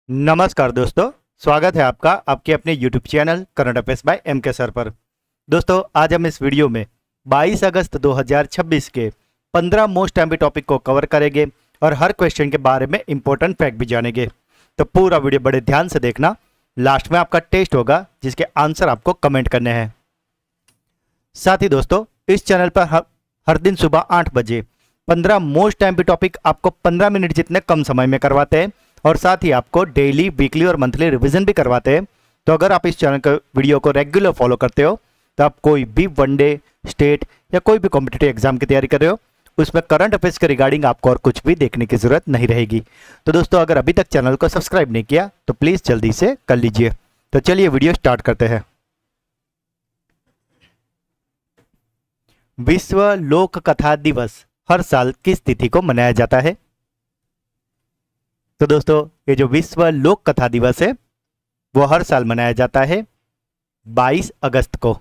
नमस्कार दोस्तों। स्वागत है आपका आपके अपने YouTube channel current affairs by M K sir पर। दोस्तों आज हम इस वीडियो में 22 अगस्त 2026 के 15 मोस्ट एमपी टॉपिक को कवर करेंगे और हर क्वेश्चन के बारे में इंपॉर्टेंट फैक्ट भी जानेंगे। तो पूरा वीडियो बड़े ध्यान से देखना। लास्ट में आपका टेस्ट होगा जिसके आंसर आपको कमेंट करने हैं। साथ ही दोस्तों इस चैनल पर हर दिन सुबह 8 बजे 15 मोस्ट एमपी टॉपिक आपको 15 मिनट जितने कम समय में करवाते हैं और साथ ही आपको डेली, वीकली और मंथली रिवीजन भी करवाते हैं। तो अगर आप इस चैनल के वीडियो को रेगुलर फॉलो करते हो तो आप कोई भी वनडे, स्टेट या कोई भी कॉम्पिटिटिव एग्जाम की तैयारी कर रहे हो उसमें करंट अफेयर्स के रिगार्डिंग आपको और कुछ भी देखने की जरूरत नहीं रहेगी। तो दोस्तों अगर अभी तक चैनल को सब्सक्राइब नहीं किया तो प्लीज़ जल्दी से कर लीजिए। तो चलिए वीडियो स्टार्ट करते हैं। विश्व लोक कथा दिवस हर साल किस तिथि को मनाया जाता है? तो दोस्तों ये जो विश्व लोक कथा दिवस है वो हर साल मनाया जाता है 22 अगस्त को।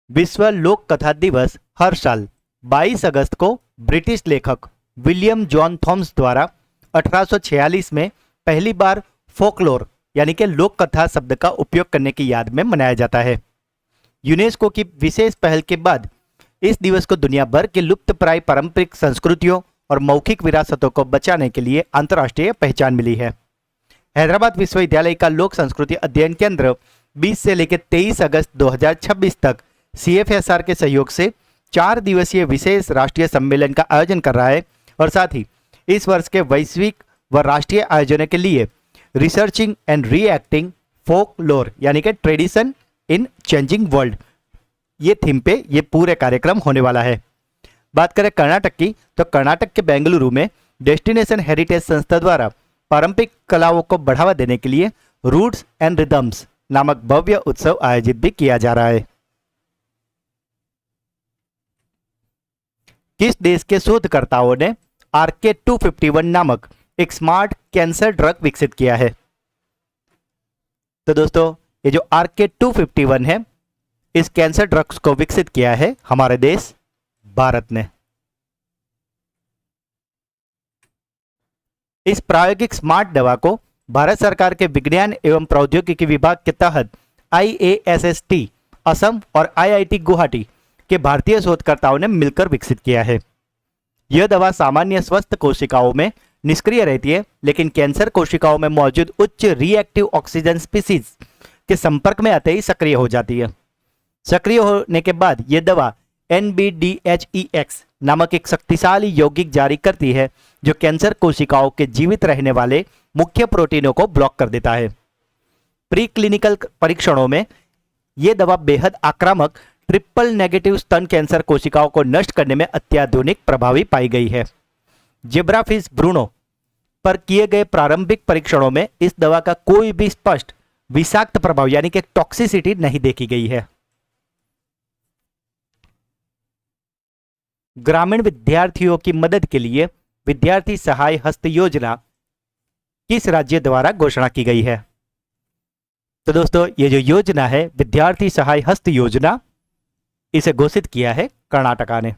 विश्व लोक कथा दिवस हर साल 22 अगस्त को ब्रिटिश लेखक विलियम जॉन थॉमस द्वारा 1846 में पहली बार फोकलोर यानी कि लोक कथा शब्द का उपयोग करने की याद में मनाया जाता है। यूनेस्को की विशेष पहल के बाद इस दिवस को दुनिया भर के लुप्तप्राय पारंपरिक संस्कृतियों और मौखिक विरासतों को बचाने के लिए अंतर्राष्ट्रीय पहचान मिली है। हैदराबाद विश्वविद्यालय का लोक संस्कृति अध्ययन केंद्र 20 से लेकर 23 अगस्त 2026 तक CFSR के सहयोग से 4 दिवसीय विशेष राष्ट्रीय सम्मेलन का आयोजन कर रहा है और साथ ही इस वर्ष के वैश्विक व राष्ट्रीय आयोजनों के लिए रिसर्चिंग एंड रीएक्टिंग फोक लोर यानी कि ट्रेडिशन इन चेंजिंग वर्ल्ड ये थीम पे ये पूरे कार्यक्रम होने वाला है। बात करें कर्नाटक की तो कर्नाटक के बेंगलुरु में डेस्टिनेशन हेरिटेज संस्था द्वारा पारंपरिक कलाओं को बढ़ावा देने के लिए रूट्स एंड रिदम्स नामक भव्य उत्सव आयोजित भी किया जा रहा है। किस देश के शोधकर्ताओं ने RK-251 नामक एक स्मार्ट कैंसर ड्रग विकसित किया है? तो दोस्तों ये जो RK-251 है इस कैंसर ड्रग्स को विकसित किया है हमारे देश भारत ने। इस प्रायोगिक स्मार्ट दवा को भारत सरकार के विज्ञान एवं प्रौद्योगिकी विभाग के तहत IASST असम और IIT गुवाहाटी के भारतीय शोधकर्ताओं ने मिलकर विकसित किया है। यह दवा सामान्य स्वस्थ कोशिकाओं में निष्क्रिय रहती है लेकिन कैंसर कोशिकाओं में मौजूद उच्च रिएक्टिव ऑक्सीजन स्पीसीज के संपर्क में आते ही सक्रिय हो जाती है। सक्रिय होने के बाद यह दवा NBDHEX नामक एक शक्तिशाली यौगिक जारी करती है जो कैंसर कोशिकाओं के जीवित रहने वाले मुख्य प्रोटीनों को ब्लॉक कर देता है। प्री क्लिनिकल परीक्षणों में यह दवा बेहद आक्रामक ट्रिपल नेगेटिव स्तन कैंसर कोशिकाओं को नष्ट करने में अत्याधुनिक प्रभावी पाई गई है। जेब्राफिश ब्रूनो पर किए गए प्रारंभिक परीक्षणों में इस दवा का कोई भी स्पष्ट विषाक्त प्रभाव यानी कि टॉक्सिसिटी नहीं देखी गई है। ग्रामीण विद्यार्थियों की मदद के लिए विद्यार्थी सहाय हस्त योजना किस राज्य द्वारा घोषणा की गई है? तो दोस्तों ये जो योजना है विद्यार्थी सहाय हस्त योजना इसे घोषित किया है कर्नाटका ने।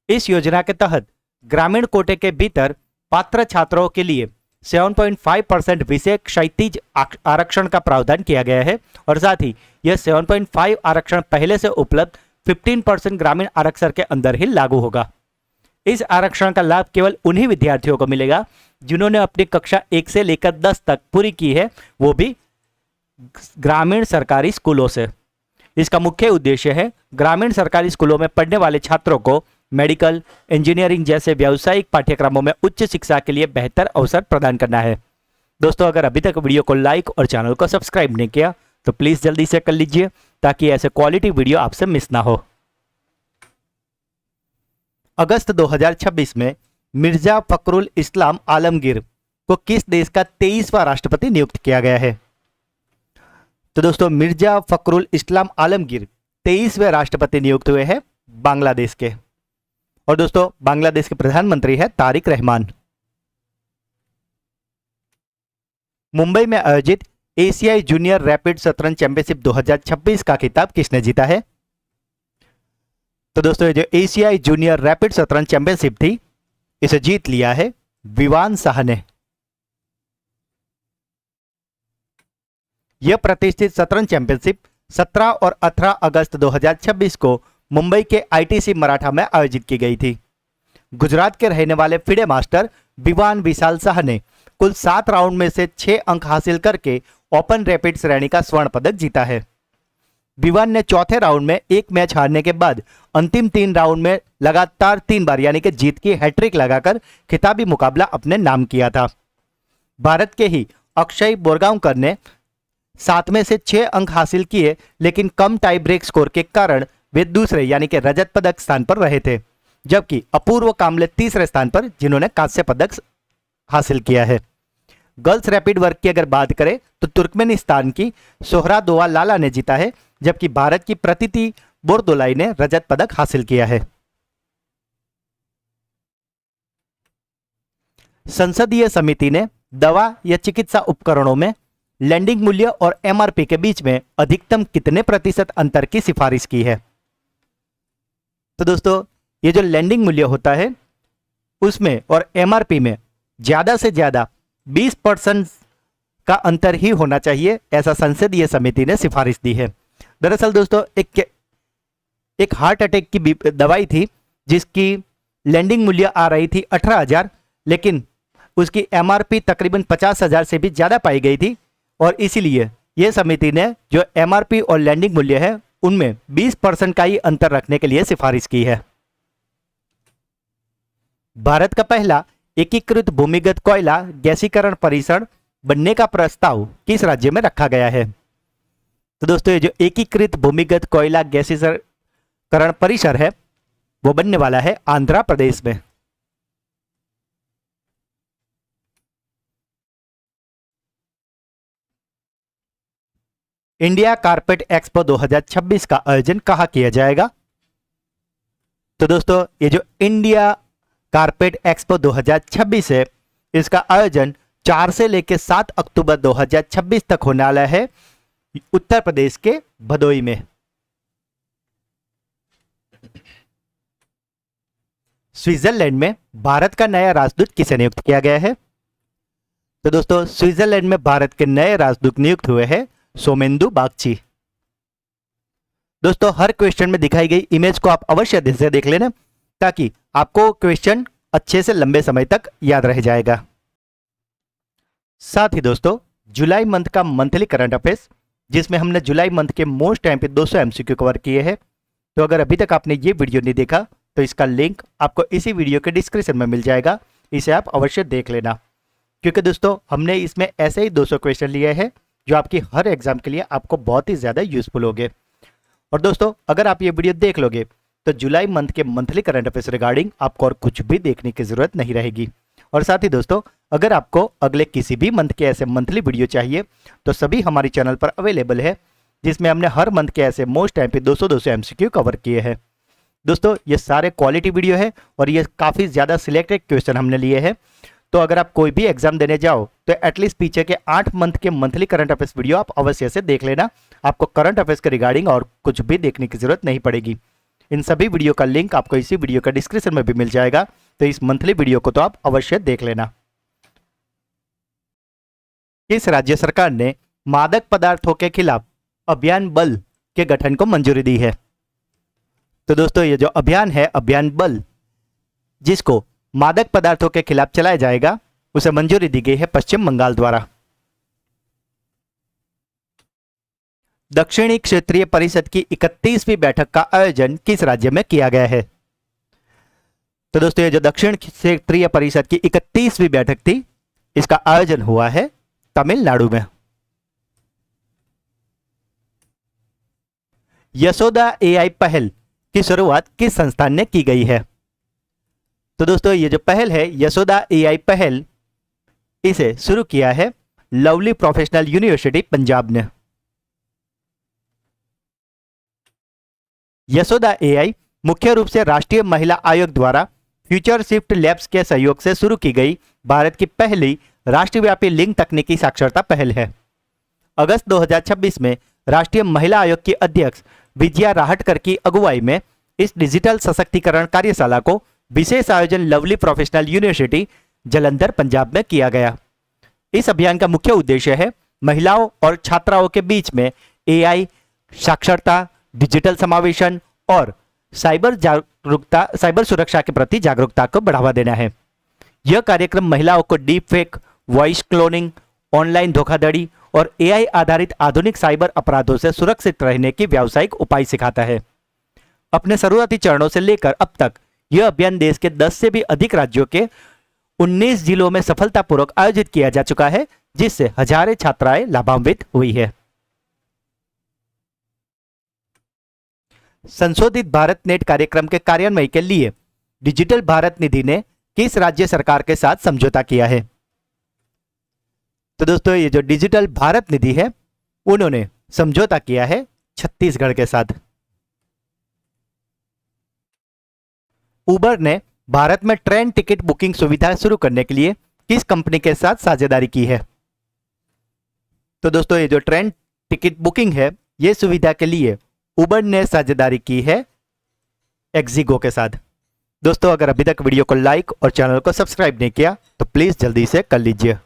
इस योजना के तहत ग्रामीण कोटे के भीतर पात्र छात्रों के लिए 7.5% विषय क्षैतिज आरक्षण का प्रावधान किया गया है और साथ ही यह 7.5 आरक्षण पहले से उपलब्ध 15% ग्रामीण आरक्षण के अंदर ही लागू होगा। इस आरक्षण का लाभ केवल उन्हीं विद्यार्थियों को मिलेगा जिन्होंने अपनी कक्षा 1 से लेकर 10 तक पूरी की है, वो भी ग्रामीण सरकारी स्कूलों से। इसका मुख्य उद्देश्य है ग्रामीण सरकारी स्कूलों में पढ़ने वाले छात्रों को मेडिकल, इंजीनियरिंग जैसे व्यावसायिक पाठ्यक्रमों में उच्च शिक्षा के लिए बेहतर अवसर प्रदान करना है। दोस्तों अगर अभी तक वीडियो को लाइक और चैनल को सब्सक्राइब नहीं किया तो प्लीज जल्दी से कर लीजिए ताकि ऐसे क्वालिटी वीडियो आपसे मिस ना हो। अगस्त 2026 में मिर्जा फखरुल इस्लाम आलमगीर को किस देश का 23वां राष्ट्रपति नियुक्त किया गया है? तो दोस्तों मिर्जा फखरुल इस्लाम आलमगीर 23वें राष्ट्रपति नियुक्त हुए हैं बांग्लादेश के और दोस्तों बांग्लादेश के प्रधानमंत्री है तारिक रहमान। मुंबई में आयोजित एशियाई जूनियर रैपिड शतरंज चैंपियनशिप 2026 का खिताब किसने जीता है? तो दोस्तों ये जो एशियाई जूनियर रैपिड शतरंज चैंपियनशिप थी, इसे जीत लिया है विवान शाह ने। यह प्रतिष्ठित शतरंज चैंपियनशिप 17 और 18 अगस्त 2026 को मुंबई के आईटीसी मराठा में आयोजित की गई थी। गुजरात के रहने वाले फिडे मास्टर विवान विशाल शाह ने कुल 7 राउंड में से 6 अंक हासिल करके ओपन रैपिड श्रेणी का स्वर्ण पदक जीता है। विवान ने चौथे राउंड में एक मैच हारने के बाद अंतिम 3 राउंड में लगातार 3 बार यानी कि जीत की हैट्रिक लगाकर खिताबी मुकाबला अपने नाम किया था। भारत के ही अक्षय बोरगांवकर ने 7 में से 6 अंक हासिल किए, लेकिन कम टाई ब्रेक स्कोर के कारण वे दूसरे यानी कि रजत पदक स्थान पर रहे थे, जबकि अपूर्व कामले तीसरे स्थान पर, जिन्होंने कांस्य पदक हासिल किया है। गर्ल्स रैपिड वर्क की अगर बात करें तो तुर्कमेनिस्तान की सोहरादोवा लाला ने जीता है, जबकि भारत की प्रतीति बोरदोलाई ने रजत पदक हासिल किया है। संसदीय समिति ने दवा या चिकित्सा उपकरणों में लैंडिंग मूल्य और एमआरपी के बीच में अधिकतम कितने प्रतिशत अंतर की सिफारिश की है? तो दोस्तों ये जो लैंडिंग मूल्य होता है उसमें और एमआरपी में ज्यादा से ज्यादा 20% का अंतर ही होना चाहिए, ऐसा संसदीय समिति ने सिफारिश दी है। दरअसल दोस्तों एक हार्ट अटैक की दवाई थी जिसकी लैंडिंग मूल्य आ रही थी 18,000, लेकिन उसकी एमआरपी तकरीबन 50,000 से भी ज्यादा पाई गई थी, और इसीलिए यह समिति ने जो एमआरपी और लैंडिंग मूल्य है उनमें 20% का ही अंतर रखने के लिए सिफारिश की है। भारत का पहला एकीकृत भूमिगत कोयला गैसीकरण परिसर बनने का प्रस्ताव किस राज्य में रखा गया है? तो दोस्तों ये जो एकीकृत भूमिगत कोयला गैसीकरण परिसर है वो बनने वाला है आंध्र प्रदेश में। इंडिया कारपेट एक्सपो 2026 का आयोजन कहाँ किया जाएगा? तो दोस्तों ये जो इंडिया कारपेट एक्सपो 2026 है, इसका आयोजन 4 से लेकर 7 अक्टूबर 2026 तक होने वाला है उत्तर प्रदेश के भदोई में। स्विट्जरलैंड में भारत का नया राजदूत किसे नियुक्त किया गया है? तो दोस्तों स्विट्जरलैंड में भारत के नए राजदूत नियुक्त हुए हैं सोमेंदु बागची। दोस्तों हर क्वेश्चन में दिखाई गई इमेज को आप अवश्य ध्यान से देख लेना, ताकि आपको क्वेश्चन अच्छे से लंबे समय तक याद रह जाएगा। साथ ही दोस्तों जुलाई मंथ का मंथली करंट अफेयर्स, जिसमें हमने जुलाई मंथ के मोस्ट टाइम पे 200 एमसीक्यू कवर किए हैं, तो अगर अभी तक आपने ये वीडियो नहीं देखा तो इसका लिंक आपको इसी वीडियो के डिस्क्रिप्शन में मिल जाएगा, इसे आप अवश्य देख लेना, क्योंकि दोस्तों हमने इसमें ऐसे ही 200 क्वेश्चन लिए हैं जो आपकी हर एग्जाम के लिए आपको बहुत ही ज़्यादा यूजफुल होंगे। और दोस्तों अगर आप ये वीडियो देख लोगे तो जुलाई मंथ के मंथली करंट अफेयर्स रिगार्डिंग आपको और कुछ भी देखने की जरूरत नहीं रहेगी। और साथ ही दोस्तों अगर आपको अगले किसी भी मंथ के ऐसे मंथली वीडियो चाहिए तो सभी हमारी चैनल पर अवेलेबल है, जिसमें हमने हर मंथ के ऐसे मोस्ट टाइम पे 200 एमसीक्यू कवर किए हैं। दोस्तों ये सारे क्वालिटी वीडियो है और ये काफ़ी ज़्यादा सिलेक्टेड क्वेश्चन हमने लिए हैं, तो अगर आप कोई भी एग्जाम देने जाओ तो एटलीस्ट पीछे के 8 मंथ के मंथली करंट अफेयर्स वीडियो आप अवश्य से देख लेना, आपको करंट अफेयर्स के रिगार्डिंग और कुछ भी देखने की जरूरत नहीं पड़ेगी। इन सभी वीडियो का लिंक आपको इसी वीडियो का डिस्क्रिप्शन में भी मिल जाएगा, तो इस मंथली वीडियो को तो आप अवश्य देख लेना। किस राज्य सरकार ने मादक पदार्थों के खिलाफ अभियान बल के गठन को मंजूरी दी है? तो दोस्तों ये जो अभियान है, अभियान बल, जिसको मादक पदार्थों के खिलाफ चलाया जाएगा, उसे मंजूरी दी गई है पश्चिम बंगाल द्वारा। दक्षिणी क्षेत्रीय परिषद की 31वीं बैठक का आयोजन किस राज्य में किया गया है? तो दोस्तों ये जो दक्षिण क्षेत्रीय परिषद की 31वीं बैठक थी, इसका आयोजन हुआ है तमिलनाडु में। यशोदा एआई पहल की शुरुआत किस संस्थान ने की गई है? तो दोस्तों ये जो पहल है यशोदा एआई पहल, इसे शुरू किया है लवली प्रोफेशनल यूनिवर्सिटी पंजाब ने। यशोदा एआई मुख्य रूप से राष्ट्रीय महिला आयोग द्वारा फ्यूचर शिफ्ट लैब्स के सहयोग से शुरू की गई भारत की पहली राष्ट्रव्यापी लिंग तकनीकी साक्षरता पहल है। अगस्त 2026 में राष्ट्रीय महिला आयोग की अध्यक्ष विजया राहटकर की अगुवाई में इस डिजिटल सशक्तिकरण कार्यशाला को विशेष आयोजन lovely professional university Jalandhar Punjab में किया गया। इस अभियान का मुख्य उद्देश्य है महिलाओं और छात्राओं के बीच में एआई, साक्षरता, डिजिटल समावेशन और साइबर सुरक्षा के प्रति जागरूकता को बढ़ावा देना है। यह कार्यक्रम महिलाओं को deep fake, voice cloning, online धोखाधड़ी और एआई आधारित आधुनिक साइबर अपराधों से सुरक्षित रहने की व्यावसायिक उपाय सिखाता है। अपने शुरुआती चरणों से लेकर अब तक यह अभियान देश के 10 से भी अधिक राज्यों के 19 जिलों में सफलतापूर्वक आयोजित किया जा चुका है, जिससे हजारों छात्राएं लाभान्वित हुई है। संशोधित भारत नेट कार्यक्रम के कार्यान्वयन के लिए डिजिटल भारत निधि ने किस राज्य सरकार के साथ समझौता किया है? तो दोस्तों, ये जो डिजिटल भारत निधि है, उन्होंने समझौता किया है छत्तीसगढ़ के साथ। उबर ने भारत में ट्रेन टिकट बुकिंग सुविधा शुरू करने के लिए किस कंपनी के साथ साझेदारी की है? तो दोस्तों, ये जो ट्रेन टिकट बुकिंग है, ये सुविधा के लिए उबर ने साझेदारी की है एक्सिगो के साथ। दोस्तों, अगर अभी तक वीडियो को लाइक और चैनल को सब्सक्राइब नहीं किया तो प्लीज जल्दी से कर लीजिए।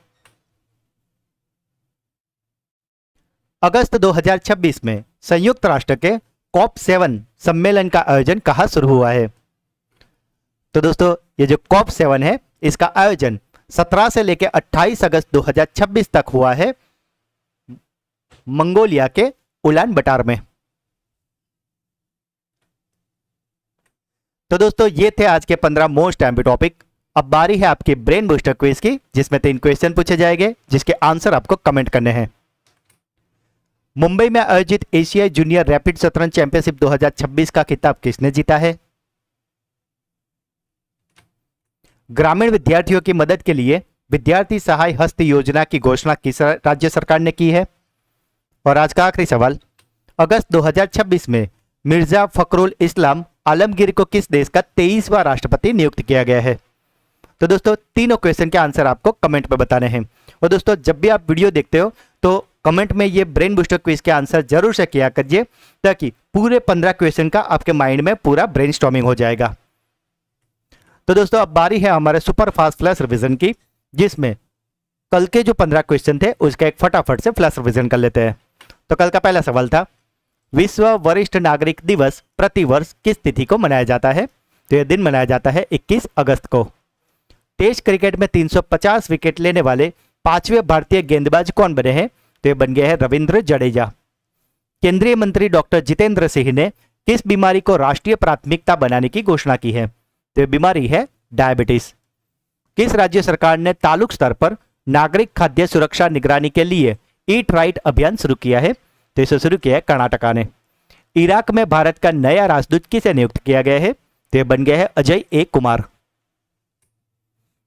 अगस्त 2026 में संयुक्त राष्ट्र के COP7 सम्मेलन का आयोजन कहां शुरू हुआ है? तो दोस्तों, ये जो COP7 है, इसका आयोजन 17 से लेकर 28 अगस्त 2026 तक हुआ है मंगोलिया के उलान बटार में। तो दोस्तों, ये थे आज के 15 मोस्ट टाइम टॉपिक। अब बारी है आपकी ब्रेन बूस्टर क्विज की, जिसमें 3 क्वेश्चन पूछे जाएंगे, जिसके आंसर आपको कमेंट करने हैं। मुंबई में आयोजित एशियाई जूनियर रैपिड शतरंज चैंपियनशिप 2026 का खिताब किसने जीता है? ग्रामीण विद्यार्थियों की मदद के लिए विद्यार्थी सहाय हस्त योजना की घोषणा किस राज्य सरकार ने की है? और आज का आखिरी सवाल, अगस्त 2026 में मिर्जा फखरुल इस्लाम आलमगीर को किस देश का 23वां राष्ट्रपति नियुक्त किया गया है? तो दोस्तों, तीनों क्वेश्चन के आंसर आपको कमेंट में बताने हैं। और दोस्तों, जब भी आप वीडियो देखते हो तो कमेंट में ये ब्रेन बूस्टर क्विज के आंसर जरूर से किया करिए, ताकि पूरे 15 क्वेश्चन का आपके माइंड में पूरा ब्रेनस्टॉर्मिंग हो जाएगा। तो दोस्तों, अब बारी है हमारे सुपर फास्ट फ्लैश रिवीजन की, जिसमें कल के जो 15 क्वेश्चन थे उसका एक फटाफट से फ्लैश रिवीजन कर लेते हैं। तो कल का पहला सवाल था, विश्व वरिष्ठ नागरिक दिवस प्रतिवर्ष किस तिथि को मनाया जाता है? तो यह दिन मनाया जाता है 21 अगस्त को। टेस्ट क्रिकेट में 350 विकेट लेने वाले 5वें भारतीय गेंदबाज कौन बने हैं? तो ये बन गए हैं रविंद्र जडेजा। केंद्रीय मंत्री डॉक्टर जितेंद्र सिंह ने किस बीमारी को राष्ट्रीय प्राथमिकता बनाने की घोषणा की है? तो ये बीमारी है डायबिटीज। किस राज्य सरकार ने तालुक स्तर पर नागरिक खाद्य सुरक्षा निगरानी के लिए ईट राइट अभियान शुरू किया है? तो इसे शुरू किया है कर्नाटका ने। इराक में भारत का नया राजदूत किसे नियुक्त किया गया है? तो ये बन गया है अजय ए कुमार।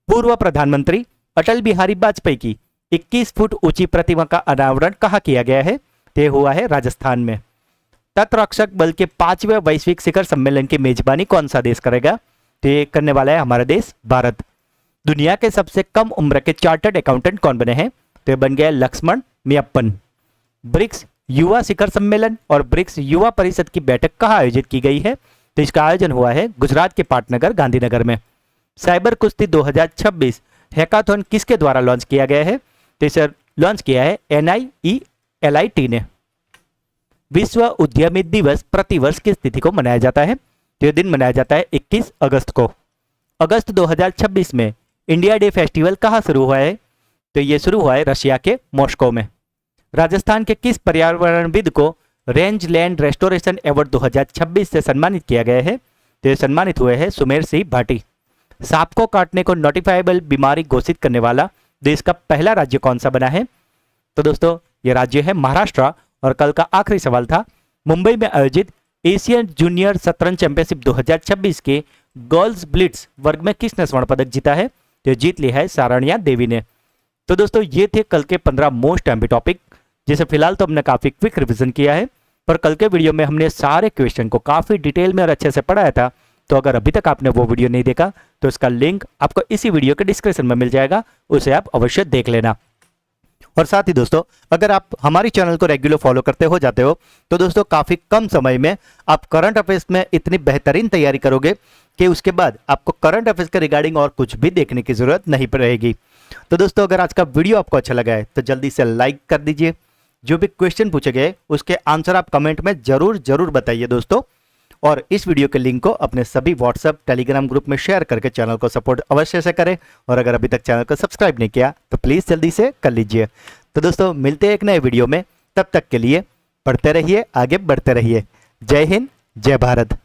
पूर्व प्रधानमंत्री अटल बिहारी वाजपेयी की 21 फुट ऊंची प्रतिमा का अनावरण कहाँ किया गया है? तो ये हुआ है राजस्थान में। तटरक्षक बल के 5वें वैश्विक शिखर सम्मेलन की मेजबानी कौन सा देश करेगा? तो ये करने वाला है हमारा देश भारत। दुनिया के सबसे कम उम्र के चार्टर्ड अकाउंटेंट कौन बने हैं? तो ये बन गया लक्ष्मण मियप्पन। ब्रिक्स युवा शिखर सम्मेलन और ब्रिक्स युवा परिषद की बैठक कहाँ आयोजित की गई है? तो इसका आयोजन हुआ है गुजरात के पाटनगर गांधीनगर में। साइबर कुश्ती 2026 हैकाथन किसके द्वारा लॉन्च किया गया है? तो इसे लॉन्च किया है NIELIT ने। विश्व उद्यमी दिवस प्रतिवर्ष किस तिथि को मनाया जाता है? तो यह दिन मनाया जाता है 21 अगस्त को। अगस्त 2026 में इंडिया डे फेस्टिवल कहाँ शुरू हुआ है? तो ये शुरू हुआ है रशिया के मॉस्को में। राजस्थान के किस पर्यावरणविद को रेंज लैंड रेस्टोरेशन अवार्ड 2026 से सम्मानित किया गया है? तो ये सम्मानित हुए हैं सुमेर सिंह भाटी। सांप को काटने को नोटिफाइबल बीमारी घोषित करने वाला देश का पहला राज्य कौन सा बना है? तो दोस्तों, ये राज्य है महाराष्ट्र। और कल का आखिरी सवाल था, मुंबई में आयोजित एशियन जूनियर शतरंज चैंपियनशिप 2026 के गर्ल्स ब्लिट्स वर्ग में किसने स्वर्ण पदक जीता है? तो जीत लिया है सारण्या देवी ने। तो दोस्तों, ये थे कल के 15 मोस्ट एमपी टॉपिक, जिसे फिलहाल तो हमने काफी क्विक रिवीजन किया है, पर कल के वीडियो में हमने सारे क्वेश्चन को काफी डिटेल में और अच्छे से पढ़ाया था। तो अगर अभी तक आपने वो वीडियो नहीं देखा तो इसका लिंक आपको इसी वीडियो के डिस्क्रिप्शन में मिल जाएगा, उसे आप अवश्य देख लेना। और साथ ही दोस्तों, अगर आप हमारी चैनल को रेगुलर फॉलो करते हो जाते हो तो दोस्तों काफ़ी कम समय में आप करंट अफेयर्स में इतनी बेहतरीन तैयारी करोगे कि उसके बाद आपको करंट अफेयर्स के रिगार्डिंग और कुछ भी देखने की ज़रूरत नहीं पड़ेगी। तो दोस्तों, अगर आज का वीडियो आपको अच्छा लगा है तो जल्दी से लाइक कर दीजिए। जो भी क्वेश्चन पूछे गए उसके आंसर आप कमेंट में जरूर बताइए दोस्तों। और इस वीडियो के लिंक को अपने सभी व्हाट्सएप टेलीग्राम ग्रुप में शेयर करके चैनल को सपोर्ट अवश्य से करें। और अगर अभी तक चैनल को सब्सक्राइब नहीं किया तो प्लीज़ जल्दी से कर लीजिए। तो दोस्तों, मिलते हैं एक नए वीडियो में, तब तक के लिए पढ़ते रहिए, आगे बढ़ते रहिए। जय हिंद, जय भारत।